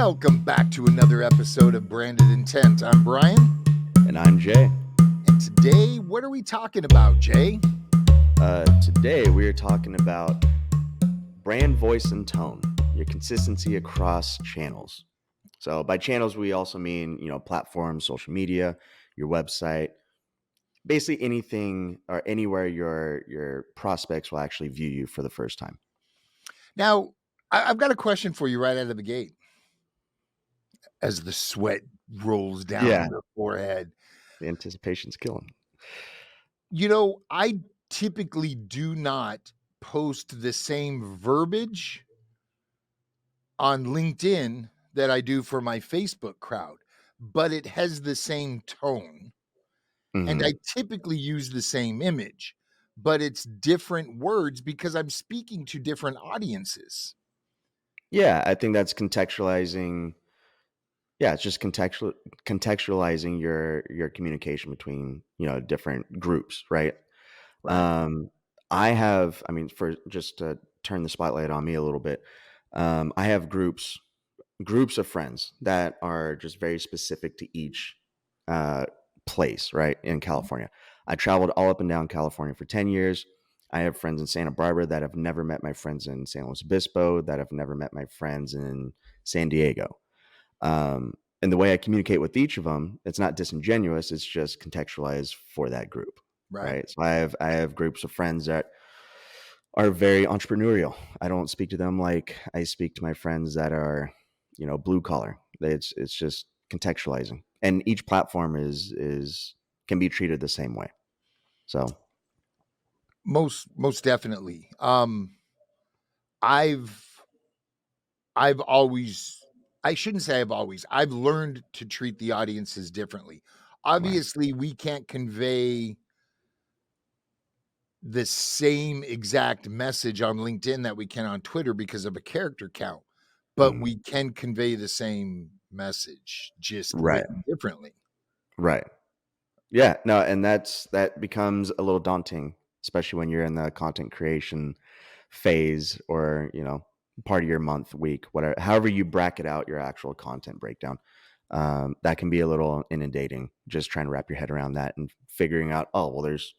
Welcome back to another episode of Branded Intent. I'm Brian. And I'm Jay. And today, what are we talking about, Jay? Today we are talking about brand voice and tone, your consistency across channels. So by channels, we also mean, platforms, social media, your website, basically anything or anywhere your prospects will actually view you for the first time. Now, I've got a question for you right out of the gate. As the sweat rolls down your forehead. The anticipation's killing. I typically do not post the same verbiage on LinkedIn that I do for my Facebook crowd, but it has the same tone. Mm-hmm. And I typically use the same image, but it's different words because I'm speaking to different audiences. Yeah, I think that's contextualizing. Yeah, it's just contextualizing your communication between, different groups, right? Right. For just to turn the spotlight on me a little bit, I have groups of friends that are just very specific to each place, right, in California. I traveled all up and down California for 10 years. I have friends in Santa Barbara that have never met my friends in San Luis Obispo, that have never met my friends in San Diego. And the way I communicate with each of them, it's not disingenuous. It's just contextualized for that group. Right. So I have groups of friends that are very entrepreneurial. I don't speak to them like I speak to my friends that are, blue collar. It's just contextualizing. And each platform can be treated the same way. So most definitely. I've always, I shouldn't say I've learned to treat the audiences differently. Obviously, we can't convey the same exact message on LinkedIn that we can on Twitter because of a character count, but we can convey the same message, just written differently. Right. Yeah, no, and that becomes a little daunting, especially when you're in the content creation phase or, part of your month, week, whatever, however you bracket out your actual content breakdown. That can be a little inundating, just trying to wrap your head around that and figuring out, oh, well, there's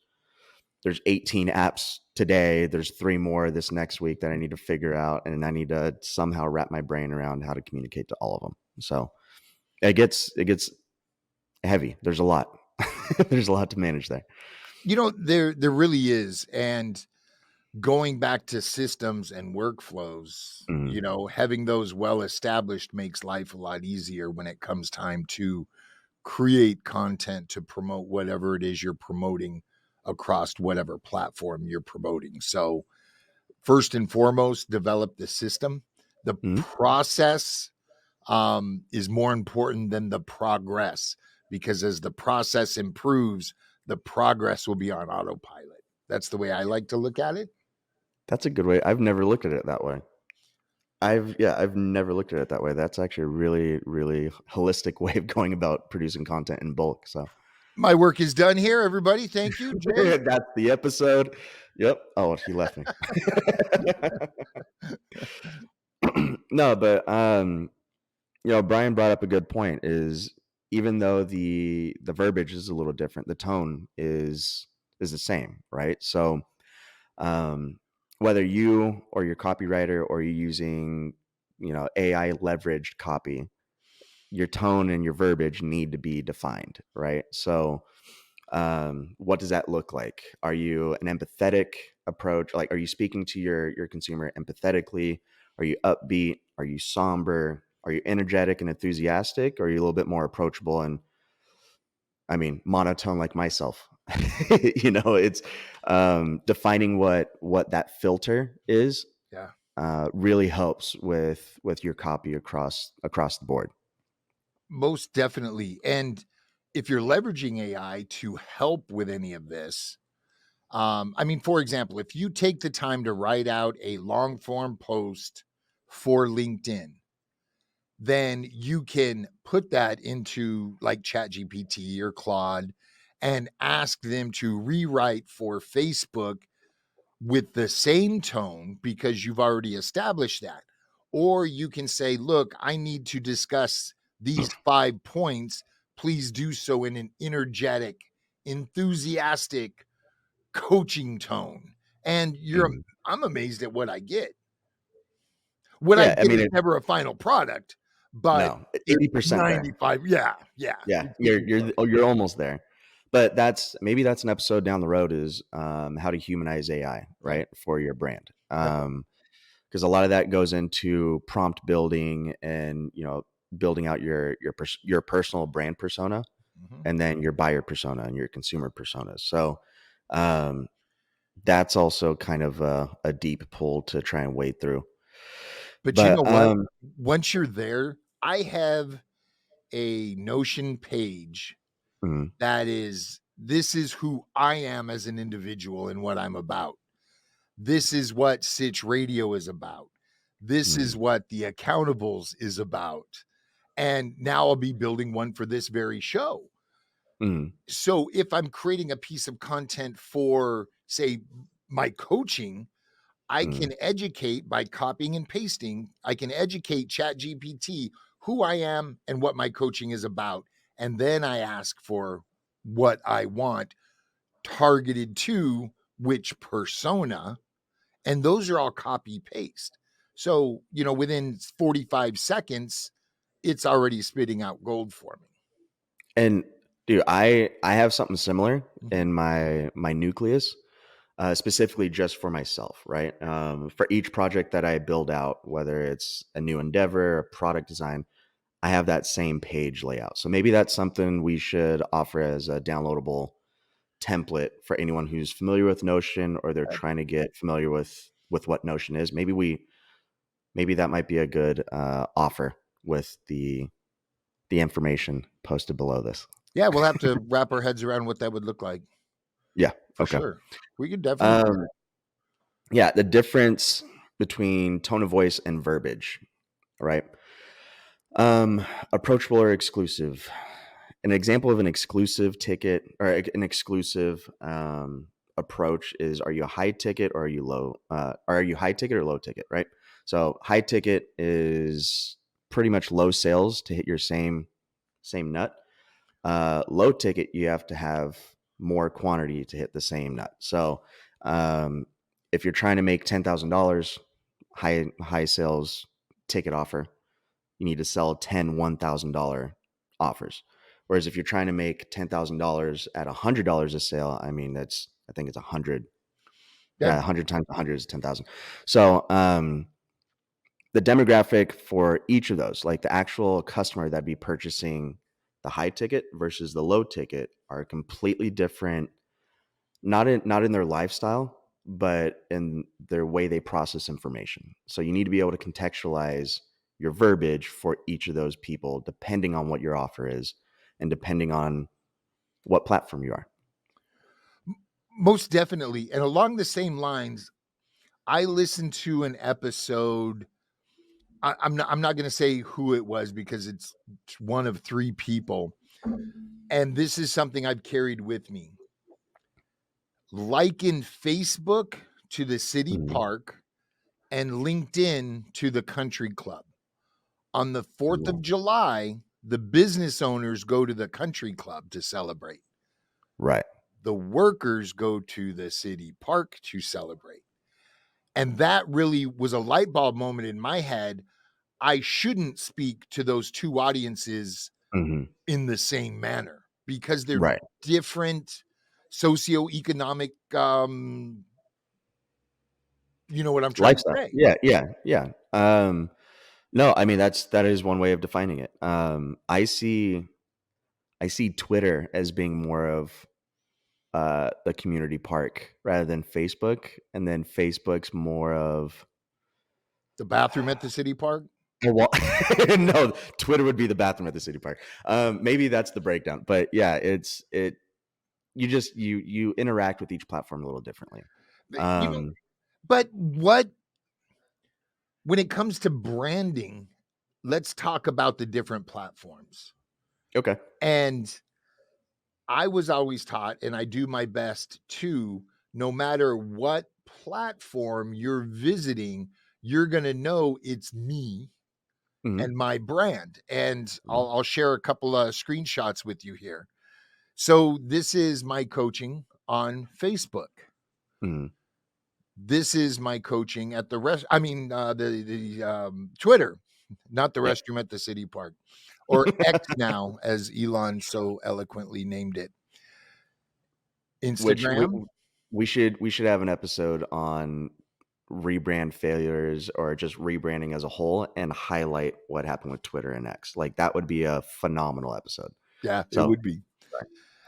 18 apps today. There's 3 more this next week that I need to figure out. And I need to somehow wrap my brain around how to communicate to all of them. So it gets heavy. There's a lot. There's a lot to manage there. There really is. And going back to systems and workflows, having those well established makes life a lot easier when it comes time to create content to promote whatever it is you're promoting across whatever platform you're promoting. So first and foremost, develop the system. The process is more important than the progress, because as the process improves, the progress will be on autopilot. That's the way I like to look at it. That's a good way. I've never looked at it that way. I've never looked at it that way. That's actually a really, really holistic way of going about producing content in bulk. So my work is done here, everybody. Thank you, Jay. That's the episode. Yep. Oh, he left me. No, but Brian brought up a good point. Is even though the verbiage is a little different, the tone is the same, right? So whether you or your copywriter or you're using, AI leveraged copy, your tone and your verbiage need to be defined, right? So what does that look like? Are you an empathetic approach? Like, are you speaking to your consumer empathetically? Are you upbeat? Are you somber? Are you energetic and enthusiastic? Or are you a little bit more approachable and, monotone like myself? It's defining what that filter is. Yeah, really helps with your copy across the board. most definitely. And if you're leveraging AI to help with any of this, for example, if you take the time to write out a long form post for LinkedIn, then you can put that into like ChatGPT or Claude and ask them to rewrite for Facebook with the same tone, because you've already established that. Or you can say, look, I need to discuss these 5 points. Please do so in an energetic, enthusiastic coaching tone. And Mhm. I'm amazed at what I get. What I Yeah, I get mean, is never a final product, but no, there's 80% there. 95. Yeah, yeah. Yeah, It's getting close. you're almost there. But that's an episode down the road is, how to humanize AI, Yep, right, for your brand. yep. Because a lot of that goes into prompt building and, building out your personal brand persona, Mhm. and then your buyer persona and your consumer personas. So, um, that's also kind of a deep pull to try and wade through. But you But, know what? Once you're there, I have a Notion page mhm, that is this is who I am as an individual and what I'm about. This is what Sitch Radio is about. This is mhm, what the Accountables is about. And now I'll be building one for this very show. mhm, So if I'm creating a piece of content for, say, my coaching, I mhm. can educate by copying and pasting. I can educate ChatGPT who I am and what my coaching is about. And then I ask for what I want targeted to which persona. And those are all copy paste. So, within 45 seconds, it's already spitting out gold for me. And dude, I have something similar Mhm. in my nucleus, specifically just for myself, right? For each project that I build out, whether it's a new endeavor, a product design, I have that same page layout. So maybe that's something we should offer as a downloadable template for anyone who's familiar with Notion or they're trying to get familiar with what Notion is. Maybe that might be a good offer with the information posted below this. Yeah, we'll have to wrap our heads around what that would look like Yeah. for Okay. sure. We could definitely do Um, that. yeah, the difference between tone of voice and verbiage, right? Um, Approachable or exclusive. An example of an exclusive ticket or an exclusive approach is: are you a high ticket or are you low? Are you high ticket or low ticket? Right. So high ticket is pretty much low sales to hit your same nut. Low ticket, you have to have more quantity to hit the same nut. So, um, if you're trying to make $10,000 high sales ticket offer, you need to sell 10 $1,000 offers. Whereas if you're trying to make $10,000 at $100 a sale, I mean I think it's 100. Yeah. Yeah, 100 times 100 is 10,000. So, the demographic for each of those, like the actual customer that'd be purchasing the high ticket versus the low ticket, are completely different. Not in their lifestyle, but in their way they process information. So you need to be able to contextualize your verbiage for each of those people, depending on what your offer is, and depending on what platform you are. Most definitely. And along the same lines, I listened to an episode. I'm not going to say who it was because it's one of three people. And this is something I've carried with me. Liken Facebook to the city Mhm. park and LinkedIn to the country club. On the 4th Yeah. of July, the business owners go to the country club to celebrate. Right. The workers go to the city park to celebrate. And that really was a light bulb moment in my head. I shouldn't speak to those two audiences Mhm. in the same manner because they're Right. different socioeconomic, you know what I'm trying to Lifestyle. say. Yeah. Yeah. Yeah. No, I mean that is one way of defining it. I see Twitter as being more of the community park rather than Facebook, and then Facebook's more of The bathroom at the city park. a wall. No, Twitter would be the bathroom at the city park. Maybe that's the breakdown, but yeah, it. You just you interact with each platform a little differently. You know, Um, but what when it comes to branding, let's talk about the different platforms. okay. And I was always taught, and I do my best to, no matter what platform you're visiting, you're going to know it's me Mhm. and my brand. And Mhm. I'll share a couple of screenshots with you here. So this is my coaching on Facebook. Mhm. This is my coaching at Twitter, not the Yeah. restroom at the city park, or X now, as Elon so eloquently named it. Which Instagram, we should have an episode on rebrand failures or just rebranding as a whole and highlight what happened with Twitter and X. Like, that would be a phenomenal episode. yeah, it So, would be. sorry.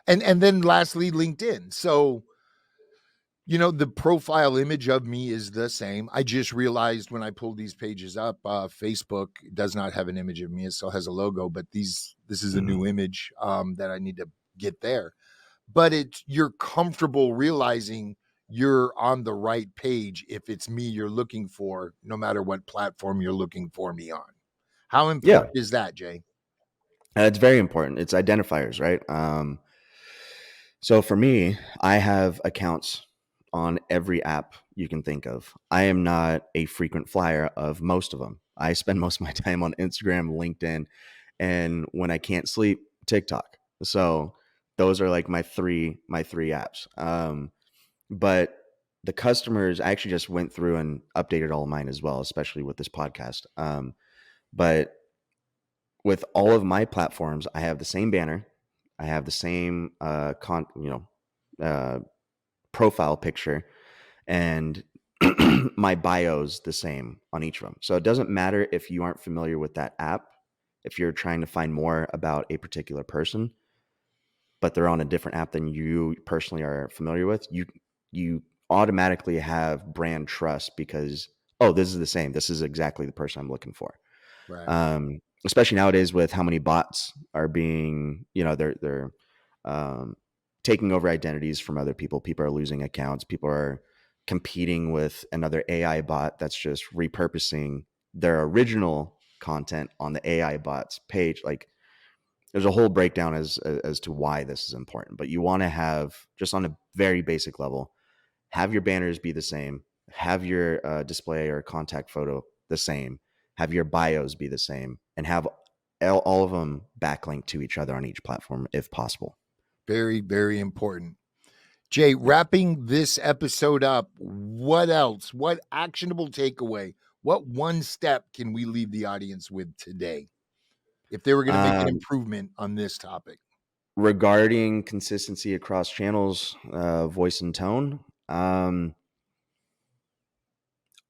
And then lastly, LinkedIn. So, the profile image of me is the same. I just realized when I pulled these pages up, Facebook does not have an image of me. It still has a logo, but this is a Mhm. new image that I need to get there. But you're comfortable realizing you're on the right page if it's me you're looking for, no matter what platform you're looking for me on. How Yeah, important is that, Jay? it's very important. It's identifiers, right? So for me, I have accounts on every app you can think of. I am not a frequent flyer of most of them. I spend most of my time on Instagram, LinkedIn, and when I can't sleep, TikTok. So those are like my three apps. But the customers, I actually just went through and updated all of mine as well, especially with this podcast. But with all of my platforms, I have the same banner, I have the same uh, profile picture, and my bio's the same on each of them. So it doesn't matter if you aren't familiar with that app, if you're trying to find more about a particular person, but they're on a different app than you personally are familiar with, you automatically have brand trust because, oh, this is the same. This is exactly the person I'm looking for. Right. Especially nowadays with how many bots are being, they're um, taking over identities from other people. People are losing accounts. People are competing with another AI bot that's just repurposing their original content on the AI bot's page. Like, there's a whole breakdown as to why this is important. But you want to have, just on a very basic level, have your banners be the same, have your display or contact photo the same, have your bios be the same, and have all of them backlink to each other on each platform if possible. Very, very important. Jay, Yeah. wrapping this episode up, what else? What actionable takeaway? What one step can we leave the audience with today if they were going to make an Um, improvement on this topic? Regarding consistency across channels, voice and tone,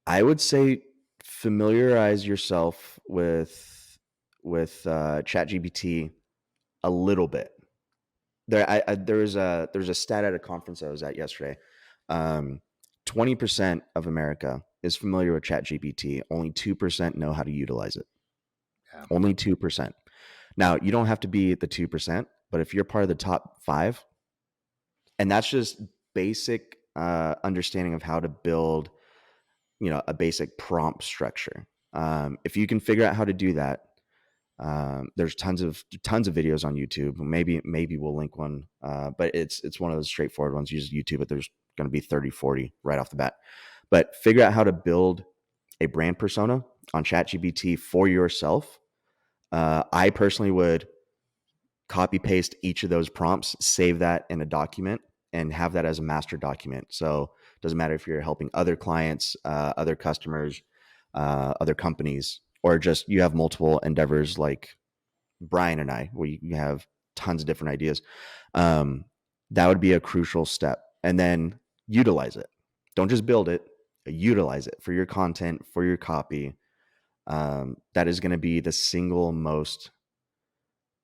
I would say familiarize yourself with ChatGPT a little bit. There was a stat at a conference I was at yesterday. 20% of America is familiar with ChatGPT. Only 2% know how to utilize it. Yeah, Only 2%. Now, you don't have to be the 2%, but if you're part of the top 5, and that's just basic understanding of how to build, a basic prompt structure. If you can figure out how to do that, there's tons of videos on YouTube. Maybe we'll link one, but it's one of those straightforward ones. Use YouTube, but there's going to be 30, 40 right off the bat. But figure out how to build a brand persona on ChatGPT for yourself. I personally would copy paste each of those prompts, save that in a document, and have that as a master document. So it doesn't matter if you're helping other clients, other customers, other companies, or just you have multiple endeavors like Brian and I, where you have tons of different ideas. Um, that would be a crucial step. And then utilize it. Don't just build it, utilize it for your content, for your copy. That is going to be the single most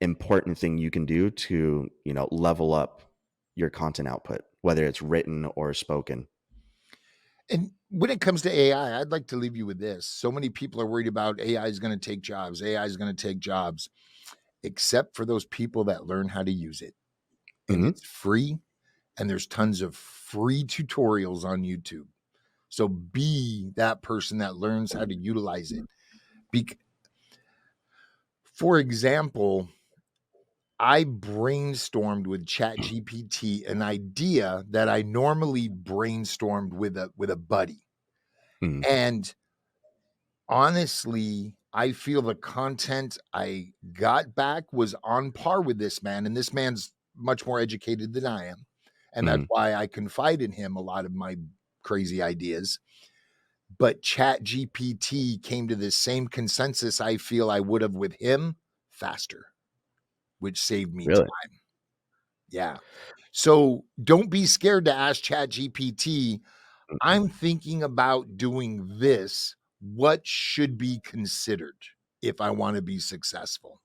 important thing you can do to, level up your content output, whether it's written or spoken. and when it comes to AI, I'd like to leave you with this. So many people are worried about AI is going to take jobs. AI is going to take jobs, except for those people that learn how to use it. And Mhm. it's free, and there's tons of free tutorials on YouTube. So be that person that learns how to utilize it. For example, I brainstormed with ChatGPT an idea that I normally brainstormed with a buddy. Mhm. And Honestly, I feel the content I got back was on par with this man, and this man's much more educated than I am, and that's Mhm. why I confide in him a lot of my crazy ideas. But ChatGPT came to the same consensus I feel I would have with him faster, which saved me Really? time. Yeah. So don't be scared to ask ChatGPT, Mhm. I'm thinking about doing this. What should be considered if I want to be successful?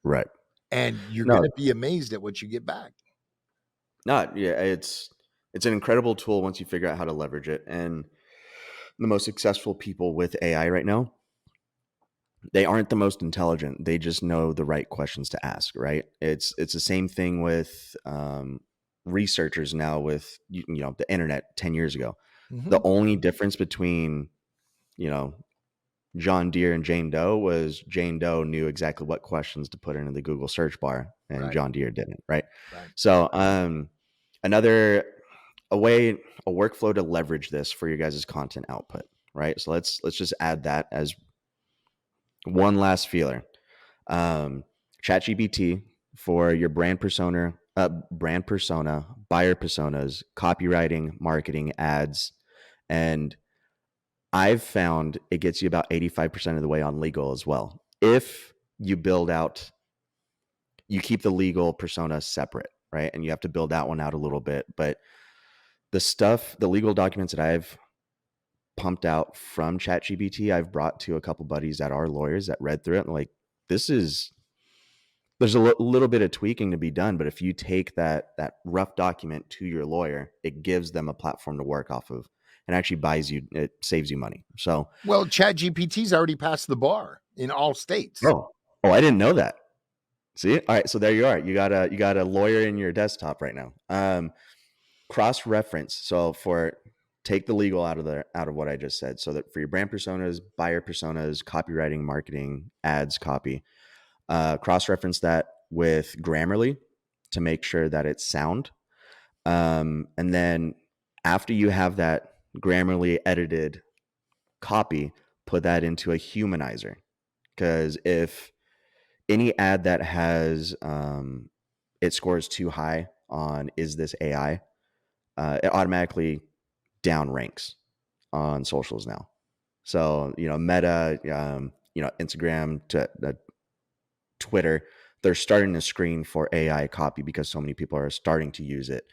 Right. And you're going No, to be amazed at what you get back. not yeah, it's an incredible tool once you figure out how to leverage it, and the most successful people with AI right now, they aren't the most intelligent. They just know the right questions to ask, right? It's the same thing with researchers now with the internet 10 years ago. The Mhm. only difference between, you know, John Deere and Jane Doe was Jane Doe knew exactly what questions to put into the Google search bar and Right, John Deere didn't, right? right. So, another a way a workflow to leverage this for your guys' content output, right? So let's just add that as one last feeler. Um, ChatGPT for your brand persona, buyer personas, copywriting, marketing, ads, and I've found it gets you about 85% of the way on legal as well. If you build out, you keep the legal persona separate, right? And you have to build that one out a little bit. But the legal documents that I've pumped out from ChatGPT, I've brought to a couple buddies that are lawyers that read through it and like, this is there's a little bit of tweaking to be done, but if you take that rough document to your lawyer, it gives them a platform to work off of, and actually it saves you money. So, Well, ChatGPT's already passed the bar in all states. oh, I didn't know that. See, all right, so there you are. You got a lawyer in your desktop right now. Cross reference. So for take the legal out of what I just said. So that for your brand personas, buyer personas, copywriting, marketing, ads, copy, cross reference that with Grammarly to make sure that it's sound. And then after you have that Grammarly edited copy, put that into a humanizer. Because if any ad that has it scores too high on is this AI, it automatically downranks on socials now. So Meta, Instagram, to Twitter, they're starting to screen for AI copy because so many people are starting to use it.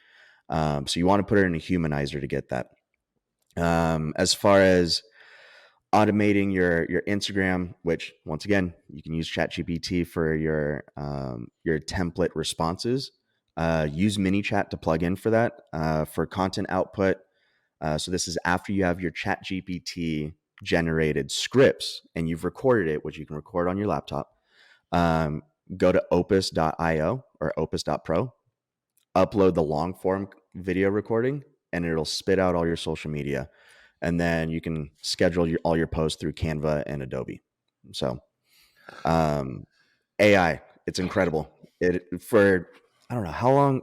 So you want to put it in a humanizer to get that. As far as automating your Instagram, which once again you can use ChatGPT for your template responses. Use MiniChat to plug in for that for content output. So this is after you have your ChatGPT generated scripts and you've recorded it, which you can record on your laptop. Um, Go to opus.io or opus.pro, upload the long form video recording, and it'll spit out all your social media. And then you can schedule all your posts through Canva and Adobe. So, um, AI, it's incredible. It for I don't know how long.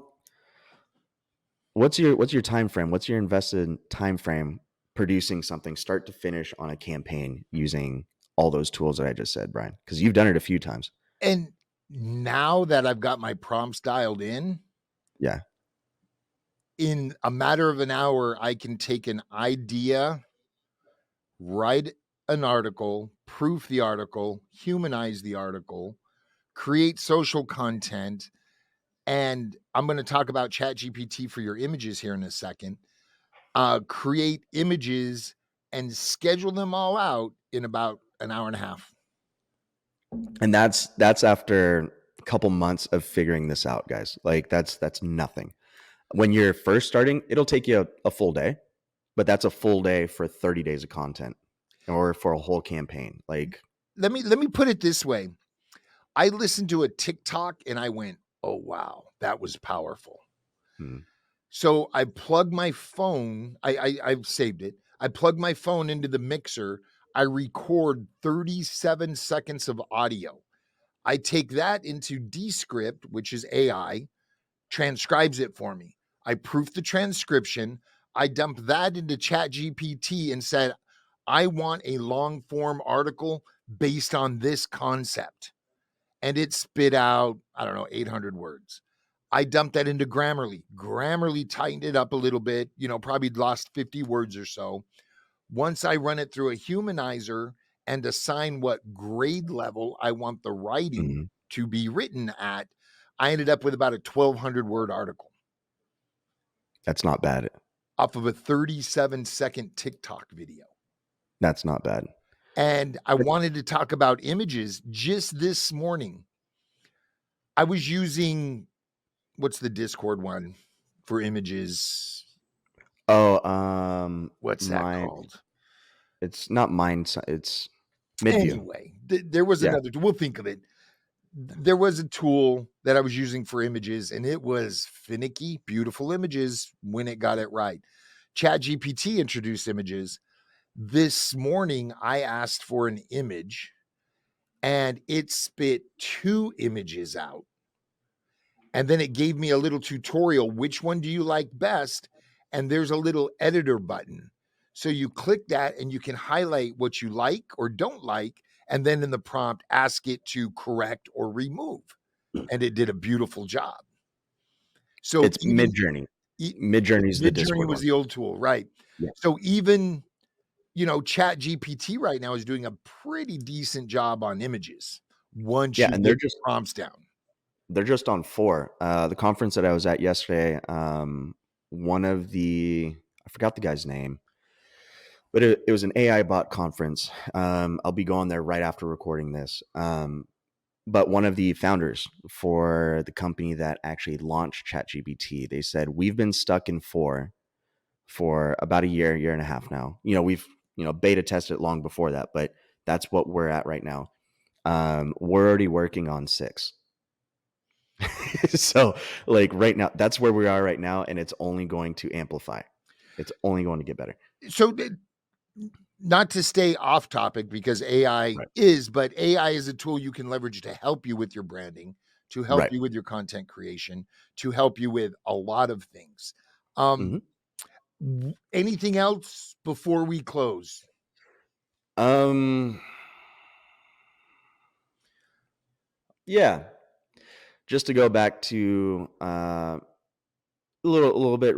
What's your time frame? What's your invested time frame producing something start to finish on a campaign using all those tools that I just said, Brian? Because you've done it a few times. And now that I've got my prompts dialed Yeah. in a matter of an hour, I can take an idea, write an article, proof the article, humanize the article, create social content. And I'm going to talk about ChatGPT for your images here in a second. Create images and schedule them all out in about an hour and a half. And that's after a couple months of figuring this out, guys. Like that's nothing. When you're first starting, it'll take you a full day, but that's a full day for 30 days of content or for a whole campaign. Like, Let me put it this way. I listened to a TikTok and I went, "Oh wow, that was powerful." hmm, So I plug my phone. I've saved it. I plug my phone into the mixer. I record 37 seconds of audio. I take that into Descript, which is AI, transcribes it for me. I proof the transcription. I dump that into Chat GPT and said, I want a long form article based on this concept. And it spit out, I don't know, 800 words. I dumped that into Grammarly. Grammarly tightened it up a little bit, probably lost 50 words or so. Once I run it through a humanizer and assign what grade level I want the writing Mhm. to be written at, I ended up with about a 1,200 word article That's not bad. off of a 37-second TikTok video. That's not bad. And I wanted to talk about images just this morning. I was using, what's the Discord one for images? Oh, What's that my called? it's not mine, it's Midview. Anyway, there was Yeah. another, we'll think of it. There was a tool that I was using for images, and it was finicky, beautiful images when it got it right. ChatGPT introduced images. This morning, I asked for an image, and it spit 2 images out. And then it gave me a little tutorial. Which one do you like best? And there's a little editor button. So you click that and you can highlight what you like or don't like. And then in the prompt, ask it to correct or remove. And it did a beautiful job. So It's even Midjourney. Midjourney's the Midjourney Discord was one. the old tool, right? Yeah. So even, Chat GPT right now is doing a pretty decent job on images once Yeah, you and get the prompts down. they're just on 4. The conference that I was at yesterday, one of the I forgot the guy's name, but it was an AI bot conference. I'll be going there right after recording this. But one of the founders for the company that actually launched ChatGPT, they said we've been stuck in 4 for about a year and a half now. We've beta tested it long before that, but that's what we're at right now. We're already working on 6. So like right now, that's where we are right now, and it's only going to amplify. It's only going to get better. So not to stay off topic because AI Right. is, but AI is a tool you can leverage to help you with your branding, to help Right. you with your content creation, to help you with a lot of things. Hmm. Anything else before we close? Um. Yeah. Just to go back to a little bit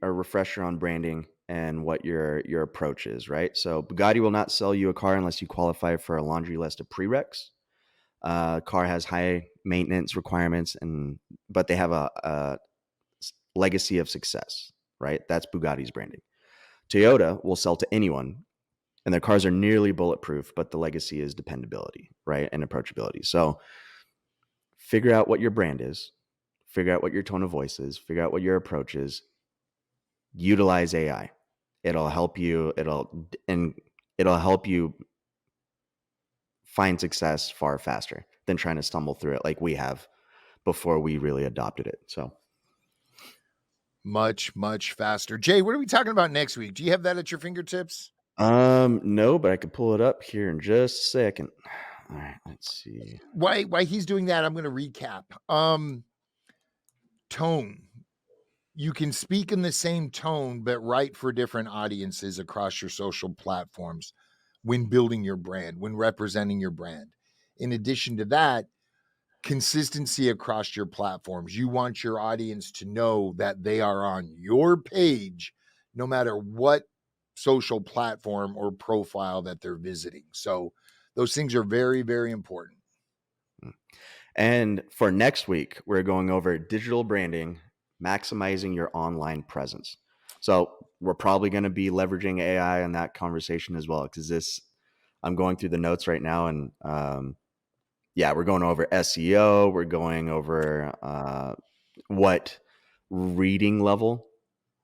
a refresher on branding and what your approach is, right? So Bugatti will not sell you a car unless you qualify for a laundry list of prereqs. Car has high maintenance requirements, but they have a legacy of success, right? That's Bugatti's branding. Toyota will sell to anyone, and their cars are nearly bulletproof, but the legacy is dependability, right? And approachability. So figure out what your brand is, figure out what your tone of voice is, figure out what your approach is, utilize AI. It'll help you, it'll help you find success far faster than trying to stumble through it like we have before we really adopted it. So Much, much faster. Jay, what are we talking about next week? Do you have that at your fingertips? no, but I could pull it up here in just a second. All right, let's see. Why he's doing that, I'm going to recap. Tone. You can speak in the same tone, but write for different audiences across your social platforms when building your brand, when representing your brand. In addition to that, consistency across your platforms. You want your audience to know that they are on your page, no matter what social platform or profile that they're visiting. So, those things are very, very important. And for next week, we're going over digital branding, maximizing your online presence. So we're probably going to be leveraging AI in that conversation as well. Because I'm going through the notes right now, and yeah, we're going over SEO. We're going over what reading level.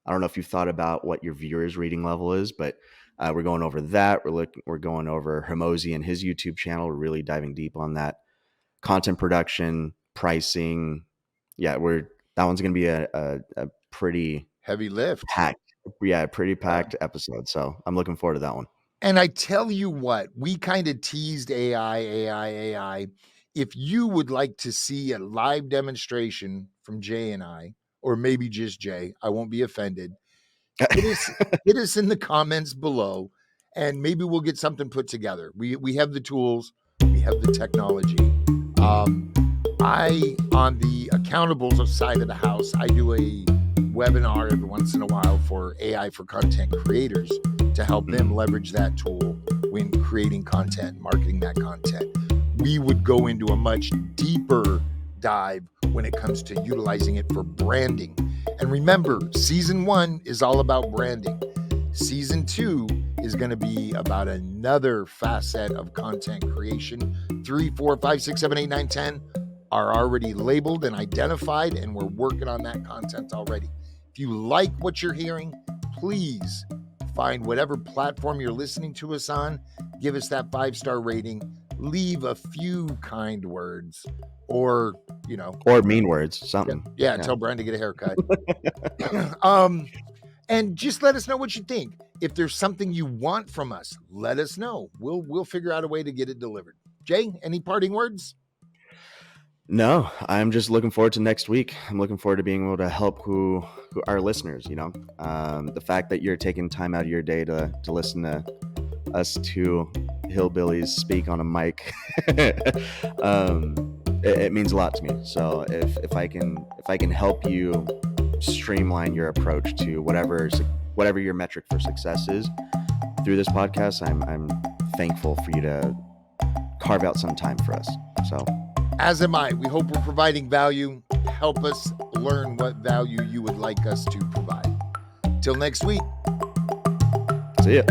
I don't know if you've thought about what your viewers' reading level is, but we're going over that. We're going over Hermosi and his YouTube channel. We're really diving deep on that content production, pricing. Yeah, that one's going to be a pretty Heavy lift. packed, yeah, pretty packed episode. So I'm looking forward to that one. And I tell you what, we kind of teased AI. If you would like to see a live demonstration from Jay and I, or maybe just Jay, I won't be offended. Hit us, hit us in the comments below and maybe we'll get something put together. We have the tools, we have the technology. I, on the accountables side of the house, I do a webinar every once in a while for AI for content creators to help them leverage that tool when creating content, marketing that content. We would go into a much deeper dive when it comes to utilizing it for branding. And remember, season 1 is all about branding. Season 2 is going to be about another facet of content creation. 3, 4, 5, 6, 7, 8, 9, 10 are already labeled and identified, and we're working on that content already. If you like what you're hearing, please find whatever platform you're listening to us on, give us that 5-star rating, leave a few kind words, or, or mean words, something. Yeah. Tell Brian to get a haircut. And just let us know what you think. If there's something you want from us, let us know. We'll figure out a way to get it delivered. Jay, any parting words? No, I'm just looking forward to next week. I'm looking forward to being able to help who our listeners, the fact that you're taking time out of your day to listen to us two hillbillies speak on a mic. It means a lot to me. So if I can help you streamline your approach to whatever your metric for success is through this podcast, I'm thankful for you to carve out some time for us. So, as am I. We hope we're providing value. Help us learn what value you would like us to provide. Till next week. See ya.